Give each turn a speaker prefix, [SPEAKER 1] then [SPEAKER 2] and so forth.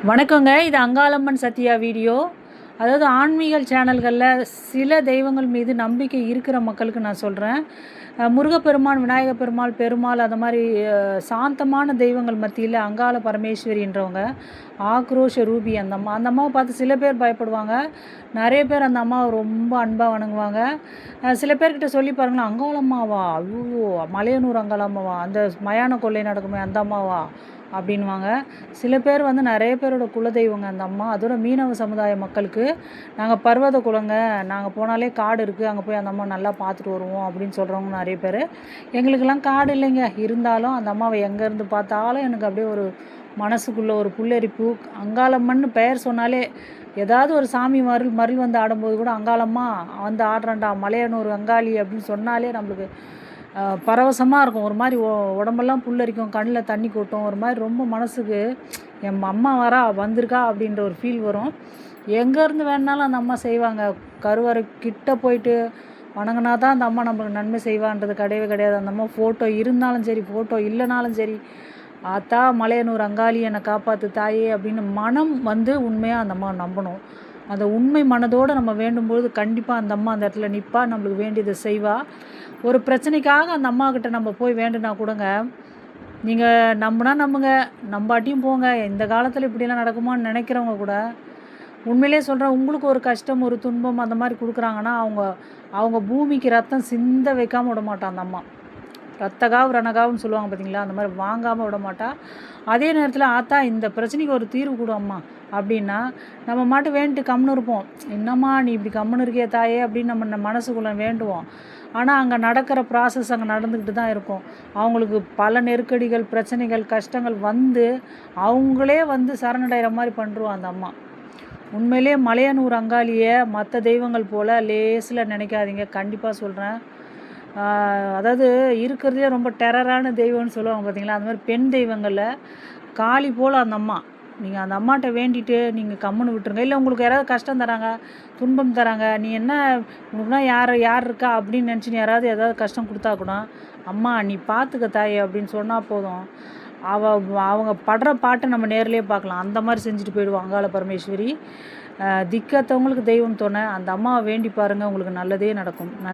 [SPEAKER 1] வணக்கங்க. இது அங்காளம்மன் சத்யா வீடியோ. அதாவது ஆன்மீக சேனல்களில் சில தெய்வங்கள் மீது நம்பிக்கை இருக்கிற மக்களுக்கு நான் சொல்கிறேன். முருகப்பெருமான், விநாயகப் பெருமாள், பெருமாள் அந்த மாதிரி சாந்தமான தெய்வங்கள் மத்தியில் அங்காள பரமேஸ்வரின்றவங்க ஆக்ரோஷ ரூபி அந்த அம்மாவை பார்த்து சில பேர் பயப்படுவாங்க. நிறைய பேர் அந்த அம்மாவை ரொம்ப அன்பாக வணங்குவாங்க. சில பேர்கிட்ட சொல்லி பாருங்களேன், அங்காளம்மாவா, ஐயோ மலையனூர் அங்காளம்மாவா, அந்த மயான கொள்ளை நடக்குமே அந்த அம்மாவா அப்படின்வாங்க. சில பேர் நிறைய பேரோட குலதெய்வங்க அந்த அம்மா. அதோட மீனவ சமுதாய மக்களுக்கு நாங்கள் பர்வத குலங்க, நாங்கள் போனாலே காடு இருக்குது, அங்கே போய் அந்த அம்மா நல்லா பார்த்துட்டு வருவோம் அப்படின்னு சொல்கிறவங்க நிறைய பேர். எங்களுக்கெல்லாம் காடு இல்லைங்க, இருந்தாலும் அந்த அம்மாவை எங்கேருந்து பார்த்தாலும் எனக்கு அப்படியே ஒரு மனசுக்குள்ளே ஒரு புல்லரிப்பு. அங்காளம்மன்னு பெயர் சொன்னாலே ஏதாவது ஒரு சாமி மருள் வந்து ஆடும்போது கூட அங்காளம்மா வந்து ஆடுறான்டா, மலையனூர் அங்காளி அப்படின்னு சொன்னாலே நம்மளுக்கு பரவசமாக இருக்கும். ஒரு மாதிரி உடம்பெல்லாம் புல்லரிக்கும், கண்ணில் தண்ணி கொட்டும், ஒரு மாதிரி ரொம்ப மனசுக்கு என் அம்மா வந்திருக்கா அப்படின்ற ஒரு ஃபீல் வரும். எங்கேருந்து வேணுனாலும் அந்த அம்மா செய்வாங்க. கருவறை கிட்ட போயிட்டு வணங்கினா தான் அந்த அம்மா நம்மளுக்கு நன்மை செய்வான்றது கிடையவே கிடையாது. அந்த அம்மா ஃபோட்டோ இருந்தாலும் சரி, ஃபோட்டோ இல்லைனாலும் சரி, ஆத்தா மலையனூர் அங்காளி என்னை காப்பாற்று தாயே அப்படின்னு மனம் உண்மையாக அந்த அம்மா நம்பணும். அந்த உண்மை மனதோடு நம்ம வேண்டும்போது கண்டிப்பாக அந்த அம்மா அந்த இடத்துல நிற்பா, நம்மளுக்கு வேண்டியதை செய்வா. ஒரு பிரச்சனைக்காக அந்த அம்மாக்கிட்ட நம்ம போய் வேண்டுனா கூடங்க, நீங்கள் நம்புங்க, நம்பாட்டியும் போங்க. இந்த காலத்தில் இப்படிலாம் நடக்குமான்னு நினைக்கிறவங்க கூட, உண்மையிலே சொல்கிறேன், உங்களுக்கு ஒரு கஷ்டம் ஒரு துன்பம் அந்த மாதிரி கொடுக்குறாங்கன்னா அவங்க பூமிக்கு ரத்தம் சிந்த வைக்காமல் விட மாட்டான் அந்த அம்மா. ரத்தகாவு ரணகாவுன்னு சொல்லுவாங்க பார்த்தீங்களா, அந்த மாதிரி வாங்காமல் விட மாட்டா. அதே நேரத்தில் ஆத்தா இந்த பிரச்சனைக்கு ஒரு தீர்வு கொடு அம்மா அப்படின்னா நம்ம மட்டும் வேண்டிட்டு கம்முன்னு இருப்போம். என்னம்மா நீ இப்படி கம்முன்னு இருக்கிய தாயே அப்படின்னு நம்ம மனசுக்குள்ளே வேண்டுவோம். ஆனால் அங்கே நடக்கிற ப்ராசஸ் அங்கே நடந்துக்கிட்டு தான் இருக்கும். அவங்களுக்கு பல நெருக்கடிகள், பிரச்சனைகள், கஷ்டங்கள் அவங்களே சரணடைகிற மாதிரி பண்ணுருவோம் அந்த அம்மா. உண்மையிலே மலையனூர் அங்காளியை மற்ற தெய்வங்கள் போல் லேசில் நினைக்காதீங்க, கண்டிப்பாக சொல்கிறேன். அதாவது இருக்கிறதுலே ரொம்ப டெரரான தெய்வம்னு சொல்லுவாங்க பார்த்தீங்களா, அந்த மாதிரி பெண் தெய்வங்களில் காளி போல் அந்த அம்மா. நீங்கள் அந்த அம்மாட்ட வேண்டிட்டு நீங்கள் கம்முன்னு விட்டுருங்க. இல்லை உங்களுக்கு யாராவது கஷ்டம் தராங்க, துன்பம் தராங்க, நீ என்ன உனக்குனா யார் இருக்கா அப்படின்னு நினச்சி நீ ஏதாவது கஷ்டம் கொடுத்தா கூட, அம்மா நீ பார்த்துக்க தாயே அப்படின்னு சொன்னால் போதும். அவங்க படுற பாட்டை நம்ம நேர்லேயே பார்க்கலாம். அந்த மாதிரி செஞ்சுட்டு போயிடுவோம் அங்காள பரமேஸ்வரி. திக்கத்தவங்களுக்கு தெய்வம் துணை. அந்த அம்மாவை வேண்டி பாருங்கள், உங்களுக்கு நல்லதே நடக்கும்.